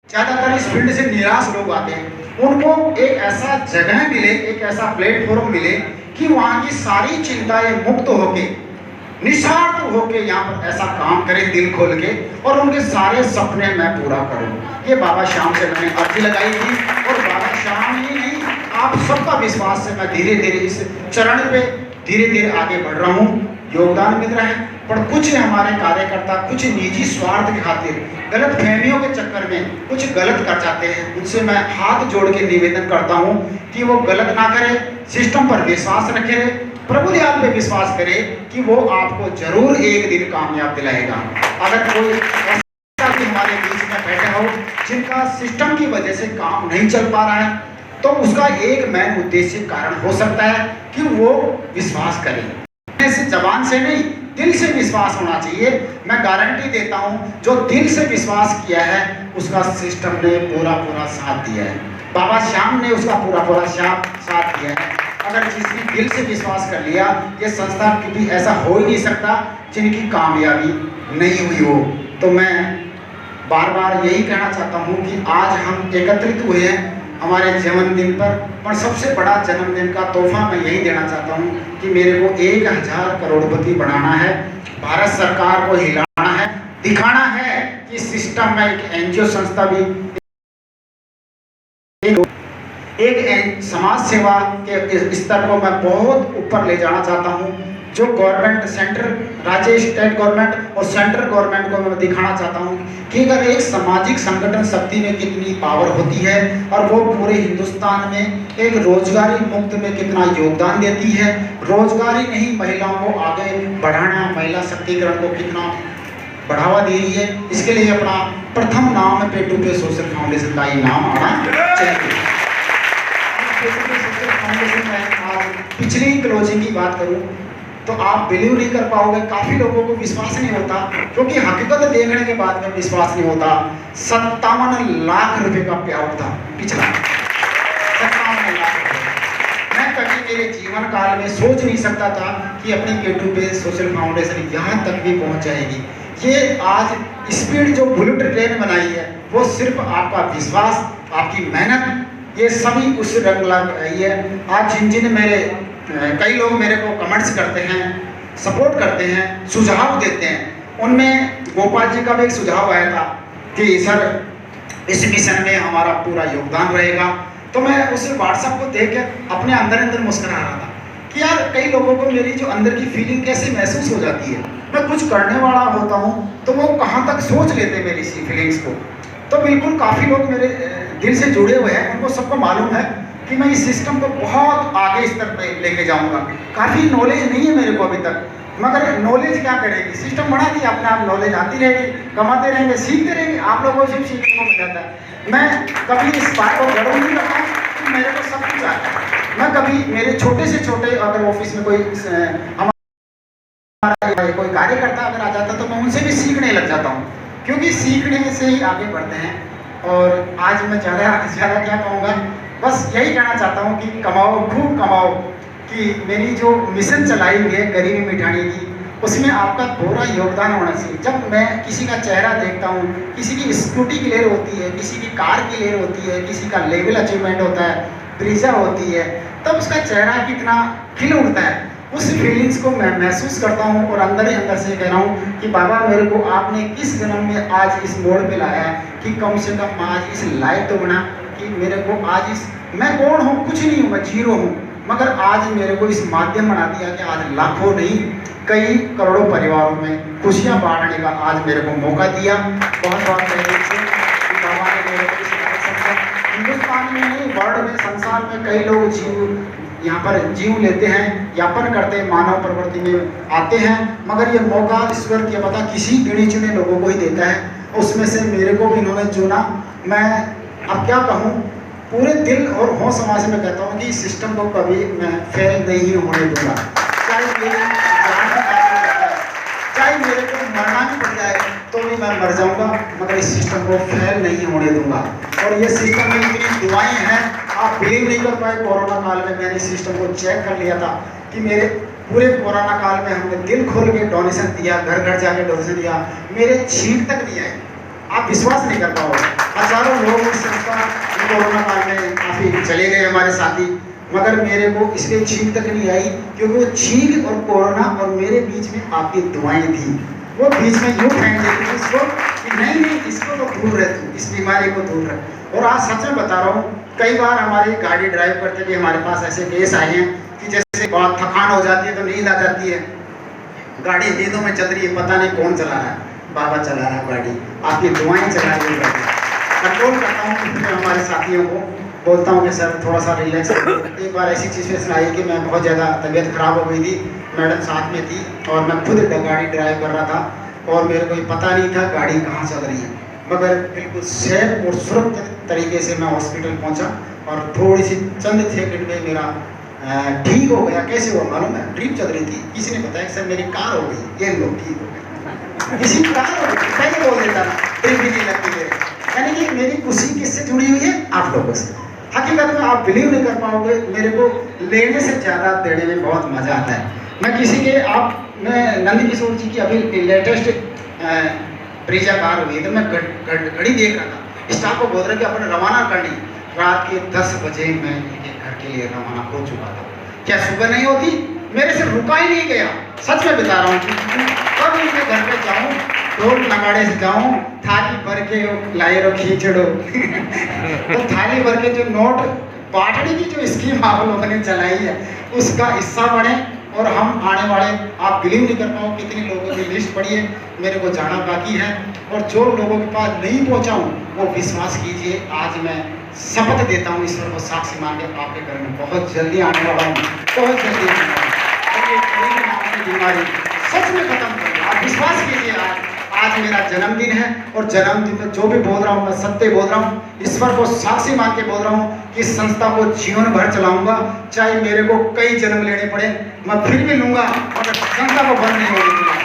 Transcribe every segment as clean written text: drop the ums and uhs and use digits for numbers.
ज़्यादातर इस फील्ड से निराश लोग आते हैं, उनको एक ऐसा जगह मिले, एक ऐसा प्लेटफॉर्म मिले कि वहाँ की सारी चिंताएं मुक्त होके, निस्वार्थ होके यहाँ पर ऐसा काम करें दिल खोल के, और उनके सारे सपने मैं पूरा करूँ। ये बाबा श्याम से मैंने अर्जी लगाई थी, और बाबा श्याम ही नहीं, आप सबका विश्वास से मैं धीरे धीरे इस चरण पे धीरे धीरे आगे बढ़ रहा हूँ। योगदान मिल रहा है, पर कुछ हमारे कार्यकर्ता कुछ निजी स्वार्थ के खातिर, गलत फहमियों के चक्कर में कुछ गलत कर जाते हैं। उनसे मैं हाथ जोड़ के निवेदन करता हूँ कि वो गलत ना करे, सिस्टम पर विश्वास रखे, प्रभु दयाल पे विश्वास करे कि वो आपको जरूर एक दिन कामयाब दिलाएगा। अगर कोई ऐसा भी हमारे बीच में बैठा हो जिनका सिस्टम की वजह से काम नहीं चल पा रहा है, तो उसका एक मेन उद्देश्य कारण हो सकता है कि वो विश्वास करे। जबान से नहीं, दिल से विश्वास होना चाहिए। मैं गारंटी देता हूं, जो दिल से विश्वास किया है उसका सिस्टम ने पूरा साथ दिया है। बाबा श्याम ने उसका पूरा साथ दिया है। अगर जिसकी दिल से विश्वास कर लिया, ये संस्था कभी ऐसा हो ही नहीं सकता जिनकी कामयाबी नहीं हुई हो। तो मैं बार बार यही कहना चाहता हूं कि आज हम एकत्रित हुए हैं हमारे जन्मदिन पर सबसे बड़ा जन्मदिन का तोहफा मैं यही देना चाहता हूँ कि मेरे को 1000 करोड़पति बनाना है, भारत सरकार को हिलाना है, दिखाना है कि सिस्टम में एक एनजीओ संस्था भी, एक समाज सेवा के स्तर को मैं बहुत ऊपर ले जाना चाहता हूँ। जो गवर्नमेंट, सेंट्रल, राज्य, स्टेट गवर्नमेंट और सेंट्रल गवर्नमेंट को मैं दिखाना चाहता हूँ कि अगर एक सामाजिक संगठन शक्ति में कितनी पावर होती है, और वो पूरे हिंदुस्तान में एक रोजगारी मुक्त में कितना योगदान देती है। रोजगारी नहीं, महिलाओं को आगे बढ़ाना, महिला शक्तिकरण को कितना बढ़ावा दे रही है। इसके लिए अपना प्रथम नाम पे टू पे सोशल फाउंडेशन का ही नाम आना चाहिए। सोशल फाउंडेशन में आज पिछली क्लोजिंग की बात करूँ तो आप बिलीव नहीं कर पाओगे, काफ़ी लोगों को विश्वास नहीं होता, क्योंकि हकीकत देखने के बाद में विश्वास नहीं होता। 57 लाख रुपए का पेआउट था पिछला, 57 लाख रुपए। मैं कभी मेरे जीवन काल में सोच नहीं सकता था कि अपनी केटू पे सोशल फाउंडेशन यहाँ तक भी पहुँच जाएगी। ये आज स्पीड जो बुलेट ट्रेन बनाई है, वो सिर्फ आपका विश्वास, आपकी मेहनत, ये सभी उस रंग लग रही है। आज जिन मेरे कई लोग मेरे को कमेंट्स करते हैं, सपोर्ट करते हैं, सुझाव देते हैं, उनमें गोपाल जी का भी एक सुझाव आया था कि सर इस मिशन में हमारा पूरा योगदान रहेगा। तो मैं उस व्हाट्सएप को देख के अपने अंदर मुस्कुरा रहा था कि यार कई लोगों को मेरी जो अंदर की फीलिंग कैसे महसूस हो जाती है। मैं कुछ करने वाला होता हूँ तो वो कहाँ तक सोच लेते मेरी इसी फीलिंग्स को। तो बिल्कुल काफ़ी लोग मेरे दिल से जुड़े हुए हैं, उनको सबको मालूम है कि मैं इस सिस्टम को बहुत आगे स्तर पे लेके जाऊंगा। काफ़ी नॉलेज नहीं है मेरे को अभी तक, मगर नॉलेज क्या करेगी, सिस्टम बना दिया, अपने आप नॉलेज आती रहेगी, कमाते रहेंगे, सीखते रहेंगे। आप लोगों से सीखने को मिल जाता है। मैं कभी इस बात को गर्व नहीं करता कि मेरे को सब कुछ आता है। मैं कभी मेरे छोटे से छोटे अगर ऑफिस में कोई कोई कार्यकर्ता अगर आ जाता तो मैं उनसे भी सीखने लग जाता हूँ, क्योंकि सीखने से ही आगे बढ़ते हैं। और आज मैं ज़्यादा क्या कहूँगा, बस यही कहना चाहता हूँ कि कमाओ, खूब कमाओ। कि मेरी जो मिशन चलाई हुई है गरीबी मिटाने की, उसमें आपका पूरा योगदान होना चाहिए। जब मैं किसी का चेहरा देखता हूँ, किसी की स्कूटी की लेयर होती है, किसी की कार की लेयर होती है, किसी का लेवल अचीवमेंट होता है, ब्रीजा होती है, तब उसका चेहरा कितना खिल उठता है। उस फीलिंग्स को मैं महसूस करता हूँ और अंदर ही अंदर से कह रहा हूँ कि बाबा मेरे को आपने किस जन्म में आज इस मोड़ पे लाया है कि कम से कम आज इस लायक तो बना कि मेरे को आज इस, मैं कौन हूँ, कुछ नहीं हूँ, मैं जीरो हूँ, मगर आज मेरे को इस माध्यम बना दिया कि आज लाखों नहीं कई करोड़ों परिवारों में खुशियाँ बांटने का आज मेरे को मौका दिया। बहुत बहुत धन्यवाद से बाबा ने मेरे को हिंदुस्तान में नहीं, वर्ल्ड में, संसार में कई लोग जीव यहाँ पर जीव लेते हैं, यापन करते हैं, मानव प्रवृत्ति में आते हैं, मगर ये मौका ईश्वर क्या पता किसी गिने चुने लोगों को ही देता है। उसमें से मेरे को भी इन्होंने चुना। मैं अब क्या कहूँ, पूरे दिल और होश समाज में कहता हूँ कि इस सिस्टम को कभी मैं फेल नहीं होने दूंगा। चाहे मेरे जान का चाहे मेरे को मरना भी पड़ जाए तो भी मैं मर जाऊंगा, मगर इस सिस्टम को फेल नहीं होने दूंगा। और ये सिस्टम में इतनी दुआएं हैं, आप बिलीव नहीं कर पाए। कोरोना काल में मैंने इस सिस्टम को चेक कर लिया था कि मेरे पूरे कोरोना काल में हमने दिल खोल के डोनेशन दिया, घर घर जाके डोनेशन दिया, मेरे छींक तक नहीं आए। आप विश्वास नहीं कर पाओगे। हजारों लोग इस संस्था कोरोना काल में काफ़ी चले गए हमारे साथी, मगर मेरे को इसलिए छींक तक नहीं आई क्योंकि वो छींक और कोरोना और मेरे बीच में आपकी दुआएं थी। वो बीच में यूँ फेंक देती थी इसको कि नहीं नहीं इसको तो दूर रह तू, इस बीमारी को दूर रह। और आज सच में बता रहा हूँ, कई बार हमारी गाड़ी ड्राइव करते हुए हमारे पास ऐसे केस आए हैं कि जैसे बहुत थकान हो जाती है तो नींद आ जाती है, गाड़ी नींदों में चल रही है, पता नहीं कौन चला रहा है, बाबा चला रहा है गाड़ी, आपकी दुआएं चला रही है। कंट्रोल करता हूँ कि हमारे साथियों को बोलता हूँ कि सर थोड़ा सा रिलैक्स। एक बार ऐसी सिचुएशन आई कि मैं बहुत ज़्यादा तबीयत ख़राब हो गई थी, मैडम साथ में थी और मैं खुद गाड़ी ड्राइव कर रहा था और मेरे को पता नहीं था गाड़ी कहाँ चल रही है, मगर बिल्कुल सेफ और सुरक्षित तरीके से मैं हॉस्पिटल पहुँचा और थोड़ी सी चंद सेकंड में मेरा ठीक हो गया। कैसे हुआ मालूम है? ट्रिप चल रही थी, किसी ने बताया सर मेरी कार हो गई, ये लोग ठीक हो गए, किसी कार हो गई, पहले बोल देता ना ट्रिप भी नहीं लगती मेरे। यानी कि मेरी खुशी किससे जुड़ी हुई है? आप लोगों से। हकीकत में आप बिलीव नहीं कर पाओगे, मेरे को लेने से ज़्यादा देने में बहुत मज़ा आता है। मैं किसी के मैं नंदी किशोर जी की अभी लेटेस्ट ब्रीजा कार हुई तो मैं घड़ी देख रहा था, स्टाफ को बोल रहा कि अपने रवाना करनी, रात के 10 बजे मैं इनके घर के लिए रवाना हो चुका था। क्या सुबह नहीं होती? मेरे से रुका ही नहीं गया, सच में बता रहा हूँ। कब इनके घर पे जाऊँ, ढोल नगाड़े से जाऊँ, थाली भर के लाए रो खींचड़ो तो थाली भर के जो नोट बांटने की जो स्कीम आप लोगों ने चलाई है उसका हिस्सा बने और हम आने वाले, आप बिलीव नहीं कर पाओ कितने लोगों की लिस्ट पड़ी है, मेरे को जाना बाकी है और जो लोगों के पास नहीं पहुंचा हूँ वो विश्वास कीजिए, आज मैं शपथ देता हूँ ईश्वर को साक्षी मान के आपके घर में बहुत जल्दी आने वाला हूँ, बहुत जल्दी आने वाला हूँ और ये कोरोना नाम की बीमारी सच में खत्म करें। आप विश्वास कीजिए, आज मेरा जन्मदिन है और जन्मदिन में जो भी बोल रहा हूँ मैं सत्य बोल रहा हूँ, ईश्वर को साक्षी मान के बोल रहा हूँ कि इस संस्था को जीवन भर चलाऊंगा, चाहे मेरे को कई जन्म लेने पड़े मैं फिर भी लूंगा और संस्था को बंद नहीं होने दूंगा।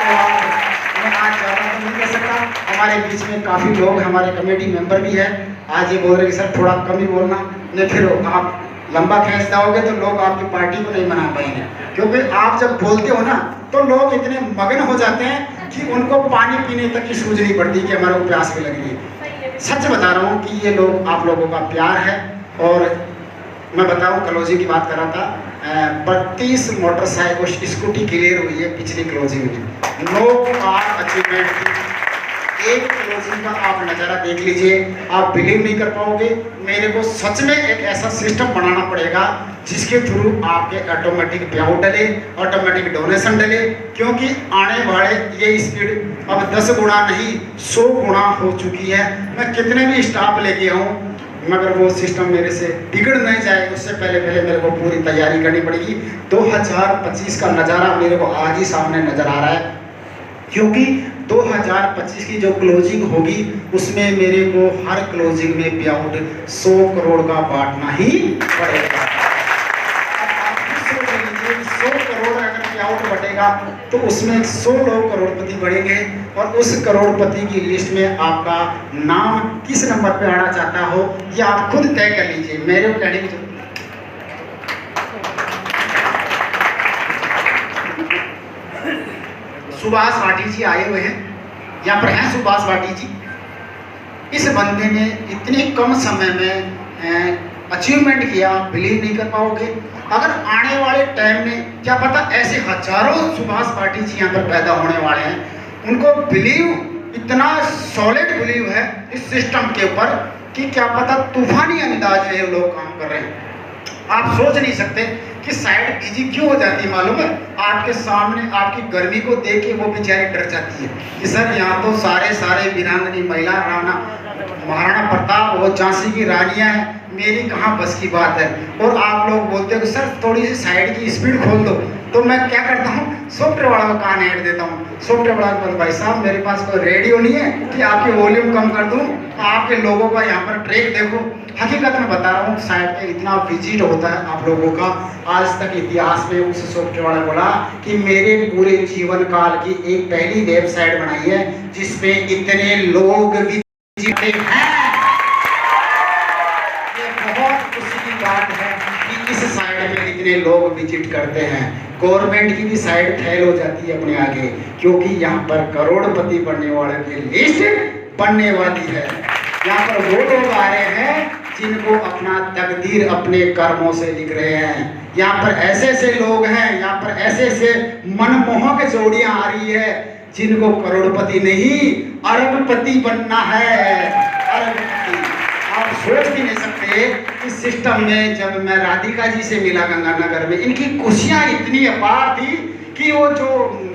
तो मैं आज ज़्यादा तो नहीं कह सकता, हमारे बीच में काफ़ी लोग हमारे कमेटी मेंबर भी है, आज ये बोल रहे कि सर थोड़ा कम ही बोलना, नहीं फिर आप लंबा खींच जाओगे तो लोग आपकी पार्टी को नहीं मना पाएंगे, क्योंकि आप जब बोलते हो ना तो लोग इतने मगन हो जाते हैं कि उनको पानी पीने तक की सूझ नहीं पड़ती कि हमारे को प्यास भी लग रही है। सच बता रहा हूँ कि ये लोग आप लोगों का प्यार है। और मैं बताऊँ क्लोजिंग की बात कर रहा था, 32 मोटरसाइकिल स्कूटी क्लियर हुई है पिछली क्लोजिंग में, नो कार अचीवमेंट की। एक क्लोजिंग का आप नज़ारा देख लीजिए, आप बिलीव नहीं कर पाओगे। मेरे को सच में एक ऐसा सिस्टम बनाना पड़ेगा जिसके थ्रू आपके ऑटोमेटिक पेआउट डले, ऑटोमेटिक डोनेशन डले, क्योंकि आने वाले ये स्पीड अब 10 गुना नहीं 100 गुना हो चुकी है। मैं कितने भी स्टाफ लेके आऊँ मगर वो सिस्टम मेरे से बिगड़ नहीं जाए उससे पहले मेरे को पूरी तैयारी करनी पड़ेगी। 2025 का नज़ारा मेरे को आज ही सामने नज़र आ रहा है, क्योंकि 2025 की जो क्लोजिंग होगी उसमें मेरे को हर क्लोजिंग में पेआउट 100 करोड़ का बांटना ही पड़ेगा। आप सोच लीजिए 100 करोड़ अगर पेआउट बटेगा तो उसमें 100 लोग करोड़पति बढ़ेंगे और उस करोड़पति की लिस्ट में आपका नाम किस नंबर पे आना चाहता हो ये आप खुद तय कर लीजिए। मेरे को कहने की सुभाष भाटी जी आए हुए हैं, यहाँ पर हैं सुभाष भाटी जी। इस बंदे ने इतने कम समय में अचीवमेंट किया, बिलीव नहीं कर पाओगे। अगर आने वाले टाइम में क्या पता ऐसे हजारों सुभाष भाटी जी यहाँ पर पैदा होने वाले हैं, उनको बिलीव इतना सॉलिड बिलीव है इस सिस्टम के ऊपर कि क्या पता तूफानी अंदाज में लोग काम कर रहे हैं। आप सोच नहीं सकते कि साइड बिजी क्यों हो जाती है मालूम है? आपके सामने आपकी गर्मी को देख के वो बेचारी डर जाती है कि सर यहाँ तो सारे वीरांगनी महिला राणा महाराणा प्रताप और झांसी की रानियां हैं, मेरी कहाँ बस की बात है। और आप लोग बोलते हो कि सर थोड़ी सी साइड की स्पीड खोल दो, तो मैं क्या करता हूँ सॉफ्टवेयर वाला को कान ऐड देता हूँ। सॉफ्टवेयर वाला को भाई साहब मेरे पास कोई रेडियो नहीं है कि आपकी वॉल्यूम कम कर दूँ, आपके लोगों का यहाँ पर ट्रैक देखो। हकीकत में बता रहा हूँ साइड पे इतना विजिट होता है आप लोगों का, आज तक इतिहास में उस सॉफ्टवेयर वाला बोला कि मेरे पूरे जीवन काल की एक पहली वेबसाइट बनाई है जिसपे इतने लोग विजिट हैं। ये बहुत खुशी की बात है कि इस साइड में इतने लोग विजिट करते हैं। गवर्नमेंट की भी साइड फेल हो जाती है अपने आगे, क्योंकि यहाँ पर करोड़पति बनने वाले की लिस्ट बनने वाली है। यहाँ पर वो लोग आ रहे हैं जिनको अपना तकदीर अपने कर्मों से लिख रहे हैं। यहाँ पर ऐसे ऐसे लोग हैं, यहाँ पर ऐसे ऐसे मनमोहक जोड़ियां आ रही है जिनको करोड़पति नहीं अरबपति बनना है। अरबपति आप सोच भी नहीं सकते इस सिस्टम में। जब मैं राधिका जी से मिला गंगानगर में, इनकी खुशियां इतनी अपार थी कि वो जो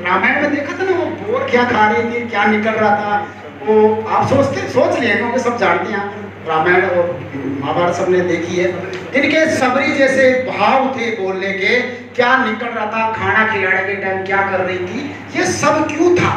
रामायण में देखा था ना, वो बोर क्या खा रही थी, क्या निकल रहा था, वो आप सोच लिए क्योंकि सब जानते हैं, रामायण और महाभारत सबने देखी है। इनके सबरी जैसे भाव थे बोलने के, क्या निकल रहा था, खाना खिलाने के टाइम क्या कर रही थी, ये सब क्यों था?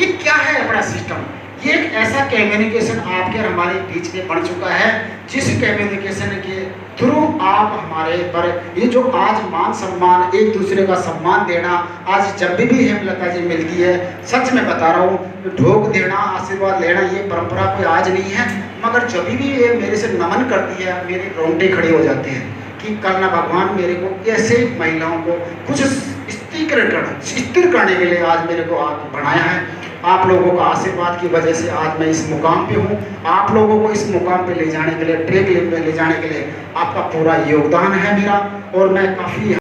ये क्या है अपना सिस्टम? ये एक ऐसा कम्युनिकेशन आपके और हमारे बीच में बन चुका है जिस कम्युनिकेशन के थ्रू आप हमारे पर ये जो आज मान सम्मान, एक दूसरे का सम्मान देना, आज जब भी हेमलता जी मिलती है, सच में बता रहा हूँ, ढोक देना, आशीर्वाद लेना, ये परंपरा कोई आज नहीं है, मगर जब भी ये मेरे से नमन करती है मेरे रोंगटे खड़े हो जाते हैं कि कल ना भगवान मेरे को ऐसे महिलाओं को कुछ स्थिर करने के लिए आज मेरे को बनाया है। आप लोगों का आशीर्वाद की वजह से आज मैं इस मुकाम पे हूँ। आप लोगों को इस मुकाम पे ले जाने के लिए, ट्रैक ले जाने के लिए आपका पूरा योगदान है मेरा, और मैं काफ़ी